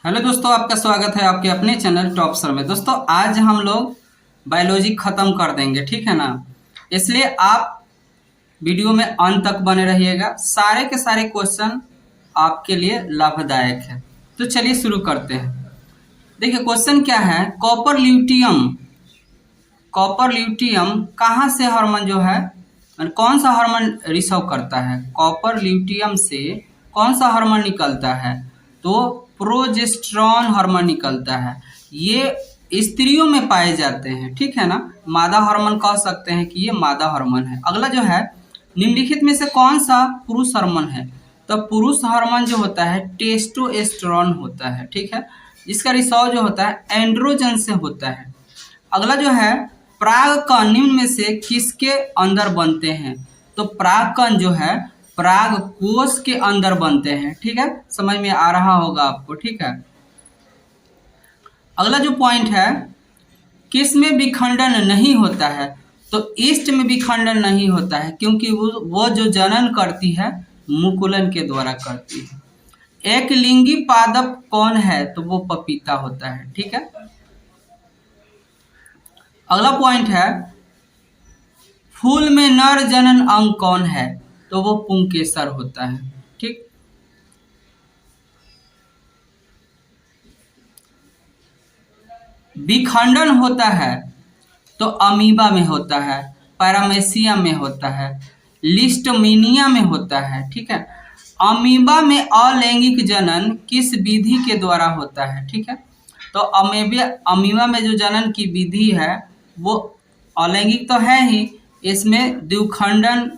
Hello दोस्तों, आपका स्वागत है आपके अपने चैनल टॉप सर में। दोस्तों आज हम लोग बायोलॉजी ख़त्म कर देंगे, ठीक है ना। इसलिए आप वीडियो में अंत तक बने रहिएगा। सारे के सारे क्वेश्चन आपके लिए लाभदायक है। तो चलिए शुरू करते हैं। देखिए क्वेश्चन क्या है, कॉपर ल्यूटियम कहाँ से हार्मोन जो है, कौन सा हार्मोन रिसीव करता है। कॉपर ल्यूटियम से कौन सा हार्मोन निकलता है, तो प्रोजेस्टेरॉन हार्मोन निकलता है। ये स्त्रियों में पाए जाते हैं, ठीक है ना। मादा हार्मोन कह सकते हैं कि ये मादा हार्मोन है। अगला जो है, निम्नलिखित में से कौन सा पुरुष हार्मोन है, तो पुरुष हार्मोन जो होता है टेस्टोस्टेरोन होता है, ठीक है। इसका रिसाव जो होता है एंड्रोजन से होता है। अगला जो है, परागकण निम्न में से किसके अंदर बनते हैं, तो परागकण जो है पराग कोश के अंदर बनते हैं, ठीक है। समझ में आ रहा होगा आपको, ठीक है। अगला जो पॉइंट है, किस में विखंडन नहीं होता है, तो ईस्ट में विखंडन नहीं होता है, क्योंकि वो जो जनन करती है मुकुलन के द्वारा करती है। एक लिंगी पादप कौन है, तो वो पपीता होता है, ठीक है। अगला पॉइंट है, फूल में नर जनन अंग कौन है, तो वो पुंकेसर होता है, ठीक। विखंडन होता है तो अमीबा में होता है, पैरामेसिया में होता है, लिस्टमीनिया में होता है, ठीक है। अमीबा में अलैंगिक जनन किस विधि के द्वारा होता है, ठीक है। तो अमीबा में जो जनन की विधि है वो अलैंगिक तो है ही, इसमें द्विखंडन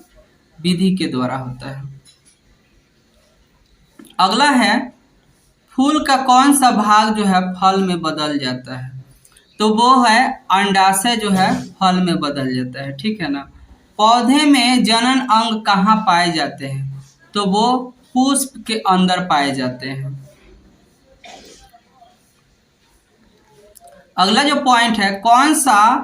विधि के द्वारा होता है। अगला है, फूल का कौन सा भाग जो है फल में बदल जाता है, तो वो है अंडाशय जो है फल में बदल जाता है, ठीक है ना। पौधे में जनन अंग कहाँ पाए जाते हैं, तो वो पुष्प के अंदर पाए जाते हैं। अगला जो पॉइंट है, कौन सा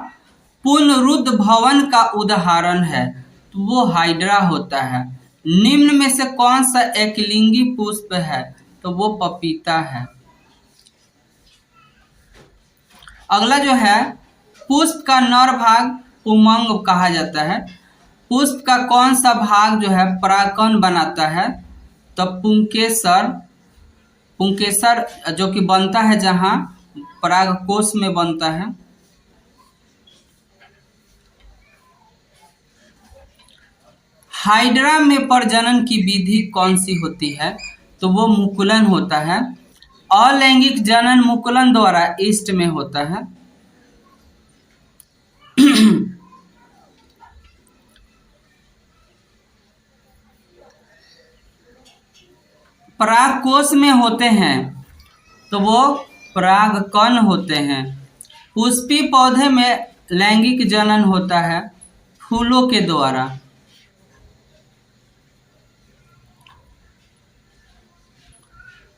पुनरुद्ध भवन का उदाहरण है, तो वो हाइड्रा होता है। निम्न में से कौन सा एकलिंगी पुष्प है, तो वो पपीता है। अगला जो है, पुष्प का नर भाग पुमंग कहा जाता है। पुष्प का कौन सा भाग जो है परागकण बनाता है, तो पुंकेसर जो कि बनता है जहाँ परागकोश में बनता है। हाइड्रा में प्रजनन की विधि कौन सी होती है, तो वो मुकुलन होता है। अलैंगिक जनन मुकुलन द्वारा ईस्ट में होता है। परागकोश में होते हैं तो वो परागकण होते हैं। पुष्पी पौधे में लैंगिक जनन होता है फूलों के द्वारा।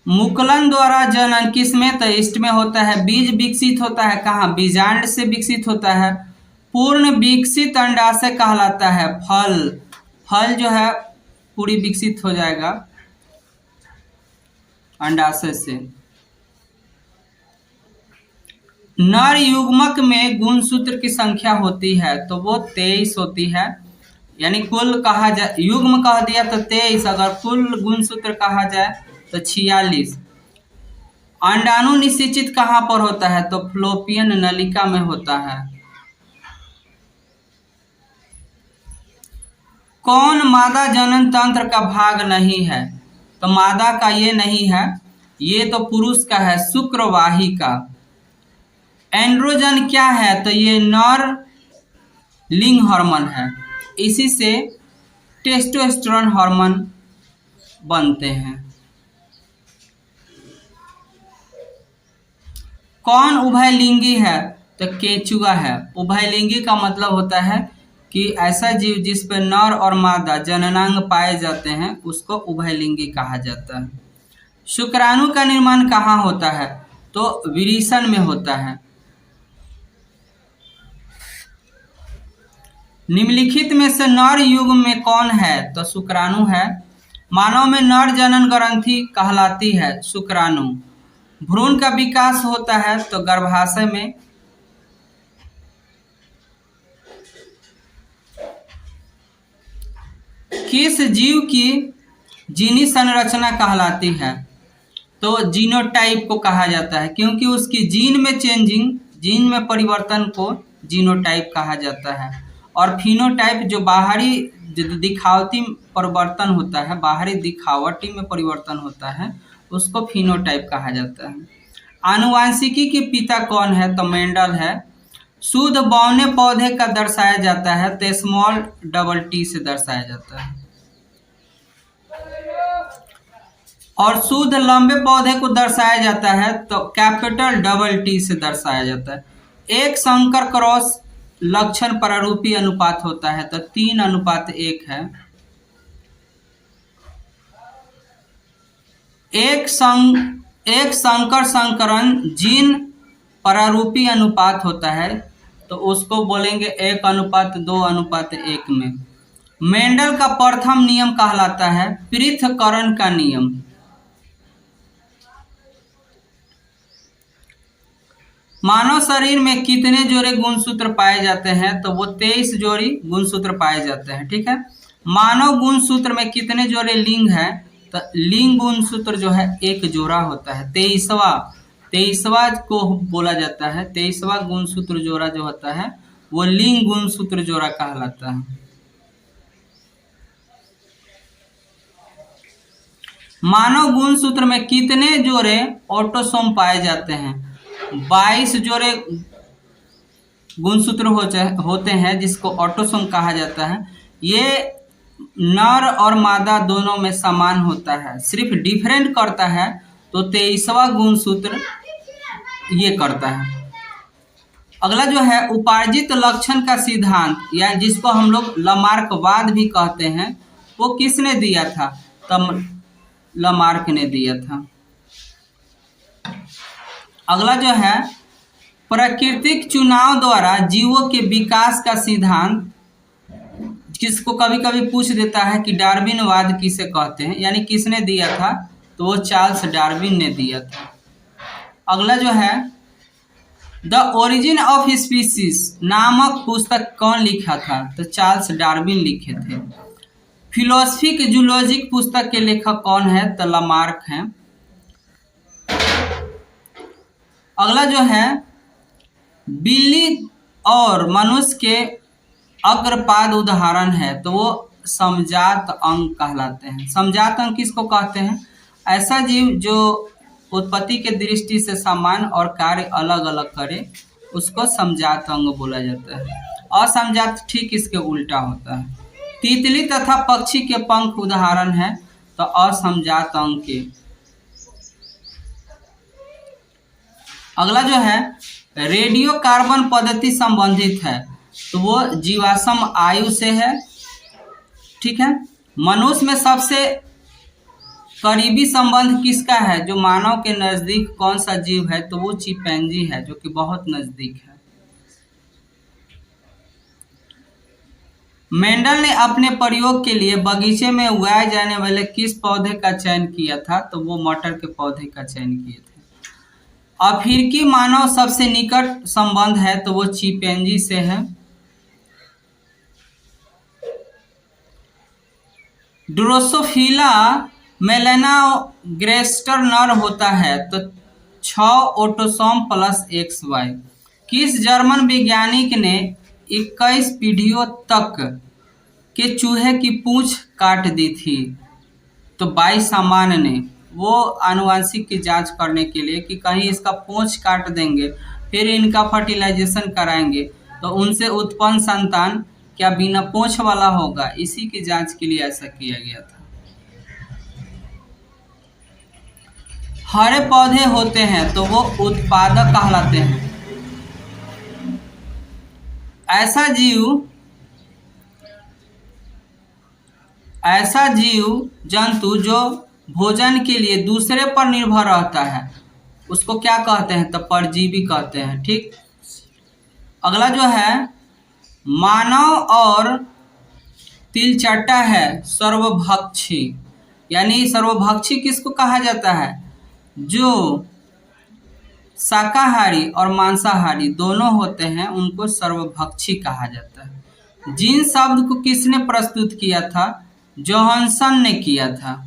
मुकुलन द्वारा जनन किस में, तो ईस्ट में होता है। बीज विकसित होता है कहाँ, बीजांड से विकसित होता है। पूर्ण विकसित अंडाशय कहलाता है फल जो है पूरी विकसित हो जाएगा अंडाशय से। नर युग्मक में गुणसूत्र की संख्या होती है, तो वो 23 होती है। यानी कुल कहा जाए, युग्म कह दिया तो 23, अगर कुल गुणसूत्र कहा जाए तो 46। अंडाणु निषेचित कहाँ पर होता है, तो फ्लोपियन नलिका में होता है। कौन मादा जनन तंत्र का भाग नहीं है, तो मादा का ये नहीं है, ये तो पुरुष का है, शुक्रवाही का। एंड्रोजन क्या है, तो ये नर लिंग हार्मोन है, इसी से टेस्टोस्टेरोन हार्मोन बनते हैं। कौन उभयलिंगी है, तो केंचुआ है। उभयलिंगी का मतलब होता है कि ऐसा जीव जिस पर नर और मादा जननांग पाए जाते हैं उसको उभयलिंगी कहा जाता है। शुक्राणु का निर्माण कहाँ होता है, तो विरिसन में होता है। निम्नलिखित में से नर युग्म में कौन है, तो शुक्राणु है। मानव में नर जनन ग्रंथि कहलाती है शुक्राणु। भ्रूण का विकास होता है तो गर्भाशय में। किस जीव की जीनी संरचना कहलाती है? तो जीनोटाइप को कहा जाता है, क्योंकि उसकी जीन में चेंजिंग, जीन में परिवर्तन को जीनोटाइप कहा जाता है। और फिनोटाइप जो बाहरी दिखावटी परिवर्तन होता है, बाहरी दिखावटी में परिवर्तन होता है, उसको फिनोटाइप कहा जाता है। आनुवांशिकी के पिता कौन है? तो मेंडल है। शुद्ध बौने पौधे का दर्शाया जाता है तो स्मॉल डबल टी से दर्शाया जाता है। और शुद्ध लंबे पौधे को दर्शाया जाता है तो कैपिटल डबल टी से दर्शाया जाता है। एक संकर क्रॉस लक्षण प्रारूपी अनुपात होता है तो 3:1 है। एक संकर संकरण जीन प्रारूपी अनुपात होता है तो उसको बोलेंगे 1:2:1 में। मेंडल का प्रथम नियम कहलाता है पृथक्करण का नियम। मानव शरीर में कितने जोड़े गुणसूत्र पाए जाते हैं? तो वो 23 जोड़ी गुणसूत्र पाए जाते हैं। ठीक है। मानव गुणसूत्र में कितने जोड़े लिंग है? तो लिंग गुणसूत्र जो है एक जोड़ा होता है। 23वां को बोला जाता है, 23वां गुणसूत्र जोड़ा जो होता है वो लिंग गुणसूत्र जोड़ा कहलाता है। मानव गुणसूत्र में कितने जोड़े ऑटोसोम पाए जाते हैं? 22 जोड़े गुणसूत्र होते हैं जिसको ऑटोसोम कहा जाता है। ये नर और मादा दोनों में समान होता है, सिर्फ डिफरेंट करता है तो 23वां गुणसूत्र ये करता है। अगला जो है उपार्जित लक्षण का सिद्धांत या जिसको हम लोग लमार्कवाद भी कहते हैं, वो किसने दिया था? तब लमार्क ने दिया था। अगला जो है प्राकृतिक चुनाव द्वारा जीवों के विकास का सिद्धांत, जिसको कभी कभी पूछ देता है कि डार्विनवाद किसे कहते हैं, यानी किसने दिया था? तो वो चार्ल्स डार्विन ने दिया था। अगला जो है द ओरिजिन ऑफ स्पीसीज नामक पुस्तक कौन लिखा था? तो चार्ल्स डार्विन लिखे थे। फिलोसफिक जूलॉजिक पुस्तक के लेखक कौन है? तो लमार्क हैं। अगला जो है बिल्ली और मनुष्य के अग्रपाद उदाहरण है तो वो समजात अंग कहलाते हैं। समजात अंग किसको कहते हैं? ऐसा जीव जो उत्पत्ति के दृष्टि से समान और कार्य अलग अलग करे उसको समजात अंग बोला जाता है। असमजात ठीक इसके उल्टा होता है। तितली तथा पक्षी के पंख उदाहरण है तो असमजात अंग के। अगला जो है रेडियो कार्बन पद्धति संबंधित है तो वो जीवाश्म आयु से है। ठीक है। मनुष्य में सबसे करीबी संबंध किसका है? जो मानव के नजदीक कौन सा जीव है? तो वो चिंपैंजी है, जो कि बहुत नजदीक है। मेंडल ने अपने प्रयोग के लिए बगीचे में उगाए जाने वाले किस पौधे का चयन किया था? तो वो मटर के पौधे का चयन किए थे। अफ्रीकी मानव सबसे निकट संबंध है तो वो चिंपैंजी से है। ड्रोसोफिला मेलानोग्रेस्टर नर होता है तो 6 ऑटोसोम प्लस XY। किस जर्मन वैज्ञानिक ने 21 पीढ़ियों तक के चूहे की पूंछ काट दी थी? तो बाईसामान ने। वो आनुवंशिक की जांच करने के लिए कि कहीं इसका पूंछ काट देंगे फिर इनका फर्टिलाइजेशन कराएंगे तो उनसे उत्पन्न संतान क्या बिना पूंछ वाला होगा, इसी की जांच के लिए ऐसा किया गया था। हरे पौधे होते हैं तो वो उत्पादक कहलाते हैं। ऐसा जीव जंतु जो भोजन के लिए दूसरे पर निर्भर रहता है उसको क्या कहते हैं? तो परजीवी कहते हैं। ठीक। अगला जो है मानव और तिलचट्टा है सर्वभक्षी, यानी सर्वभक्षी किसको कहा जाता है? जो शाकाहारी और मांसाहारी दोनों होते हैं उनको सर्वभक्षी कहा जाता है। जीन शब्द को किसने प्रस्तुत किया था? जोहानसन ने किया था।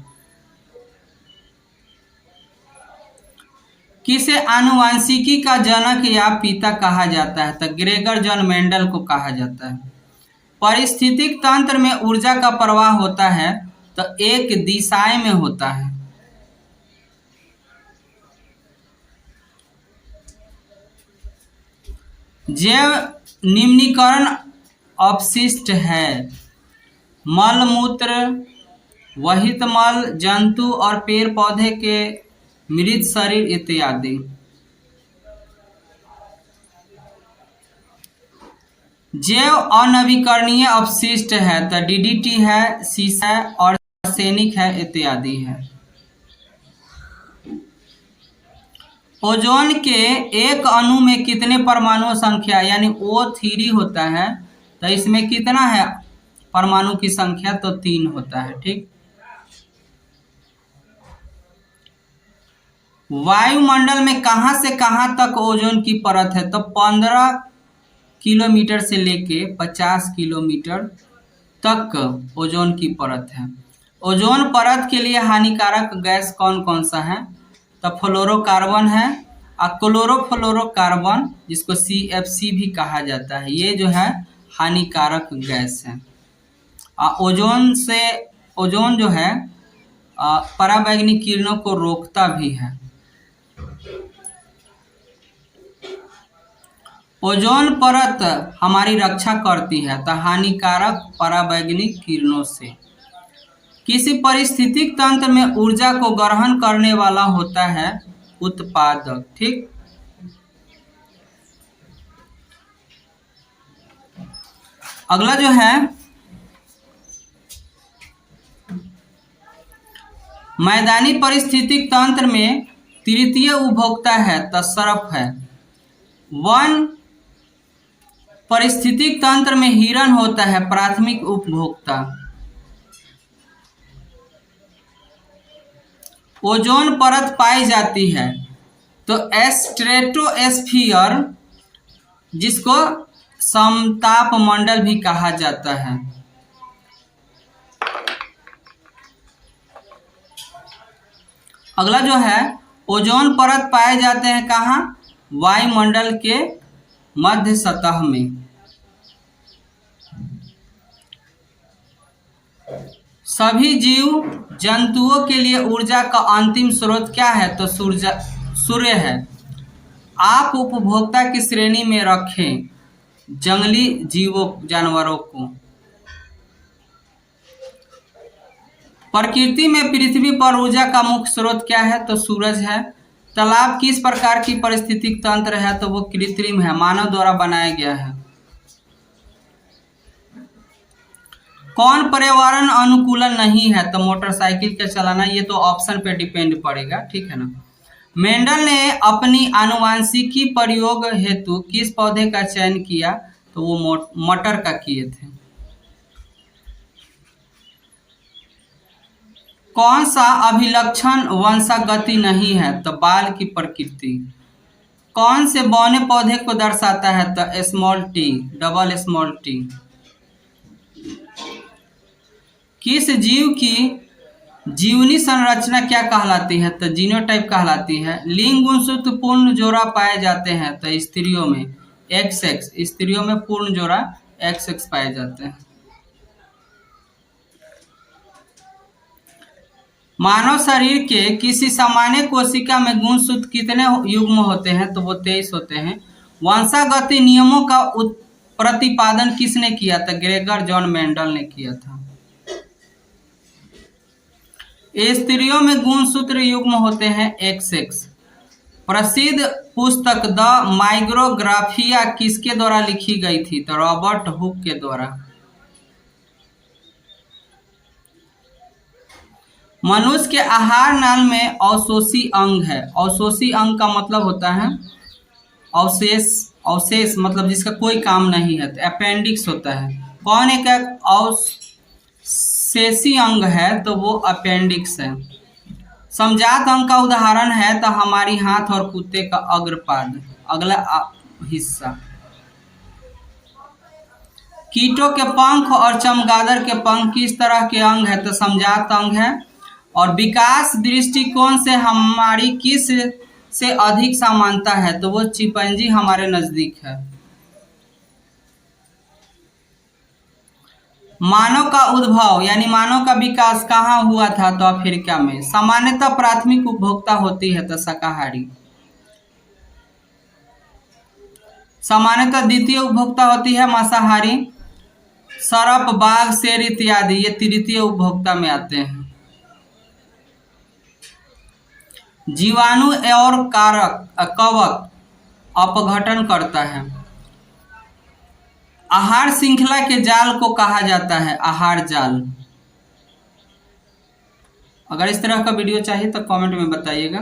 किसे आनुवांशिकी का जनक या पिता कहा जाता है? तो ग्रेगर जॉन मेंडल को कहा जाता है। पारिस्थितिक तंत्र में ऊर्जा का प्रवाह होता है तो एक दिशाएं में होता है। जैव निम्नीकरण अपशिष्ट है: मल मूत्र, वहित मल, जंतु और पेड़ पौधे के मृत शरीर इत्यादि। जैव अनवीकरणीय अपशिष्ट है तो डीडीटी है, सीसा और आर्सेनिक है इत्यादि है। ओजोन के एक अणु में कितने परमाणु संख्या यानी O3 होता है तो इसमें कितना है परमाणु की संख्या? तो 3 होता है। ठीक। वायुमंडल में कहां से कहां तक ओजोन की परत है? तो 15 किलोमीटर से लेके 50 किलोमीटर तक ओजोन की परत है। ओजोन परत के लिए हानिकारक गैस कौन कौन सा है? तो फ्लोरोकार्बन है और क्लोरोफ्लोरोकार्बन जिसको CFC भी कहा जाता है, ये जो है हानिकारक गैस है। ओजोन जो है पराबैंगनी किरणों को रोकता भी है। ओजोन परत हमारी रक्षा करती है तो हानिकारक पराबैंगनी किरणों से। किसी परिस्थितिक तंत्र में ऊर्जा को ग्रहण करने वाला होता है उत्पादक। ठीक। अगला जो है मैदानी परिस्थितिक तंत्र में तृतीय उपभोक्ता है तो सर्प है। वन परिस्थितिक तंत्र में हिरण होता है प्राथमिक उपभोक्ता। ओजोन परत पाई जाती है तो स्ट्रेटोस्फीयर जिसको समताप मंडल भी कहा जाता है। अगला जो है ओजोन परत पाए जाते हैं कहाँ? वायुमंडल के मध्य सतह में। सभी जीव जंतुओं के लिए ऊर्जा का अंतिम स्रोत क्या है? तो सूर्य है। आप उपभोक्ता की श्रेणी में रखें जंगली जानवरों को। प्रकृति में पृथ्वी पर ऊर्जा का मुख्य स्रोत क्या है? तो सूरज है। तालाब किस प्रकार की पारिस्थितिक तंत्र है? तो वो कृत्रिम है, मानव द्वारा बनाया गया है। कौन पर्यावरण अनुकूलन नहीं है? तो मोटरसाइकिल का चलाना। ये तो ऑप्शन पे डिपेंड पड़ेगा। ठीक है ना। मेंडल ने अपनी आनुवांशिकी प्रयोग हेतु किस पौधे का चयन किया? तो वो मटर का किए थे। कौन सा अभिलक्षण वंशागति नहीं है? तो बाल की प्रकृति। कौन से बौने पौधे को दर्शाता है? तो small T, double small T. किस जीव की जीवनी संरचना क्या कहलाती है? तो जीनोटाइप कहलाती है। लिंग गुणसूत्र पूर्ण जोड़ा पाए जाते हैं तो स्त्रियों में XX, स्त्रियों में पूर्ण जोड़ा XX पाए जाते हैं। मानव शरीर के किसी सामान्य कोशिका में गुणसूत्र कितने युग्म होते हैं? तो वो 23 होते हैं। वंशागति नियमों का प्रतिपादन किसने किया था? ग्रेगर जॉन मेंडल ने किया था। स्त्रियों में गुणसूत्र युग्म होते हैं XX। प्रसिद्ध पुस्तक द माइक्रोग्राफिया किसके द्वारा लिखी गई थी? तो रॉबर्ट हुक के द्वारा। मनुष्य के आहार नाल में अवशोषी अंग है। अवशोषी अंग का मतलब होता है अवशेष मतलब जिसका कोई काम नहीं है, तो अपेंडिक्स होता है। कौन एक अवशेषी अंग है? तो वो अपेंडिक्स है। समजात अंग का उदाहरण है तो हमारी हाथ और कुत्ते का अग्रपाद, अगला हिस्सा। कीटों के पंख और चमगादड़ के पंख किस तरह के अंग है तो समजात अंग है। और विकास दृष्टिकोण से हमारी किस से अधिक समानता है तो वो चिंपैंजी हमारे नजदीक है। मानव का उद्भव यानी मानव का विकास कहाँ हुआ था तो अफ्रीका में। सामान्यतः प्राथमिक उपभोक्ता होती है तो शाकाहारी। सामान्यतः द्वितीय उपभोक्ता होती है मांसाहारी। सर्प, बाघ, शेर इत्यादि ये तृतीय उपभोक्ता में आते हैं। जीवाणु और कवक अपघटन करता है। आहार श्रृंखला के जाल को कहा जाता है आहार जाल। अगर इस तरह का वीडियो चाहिए तो कमेंट में बताइएगा।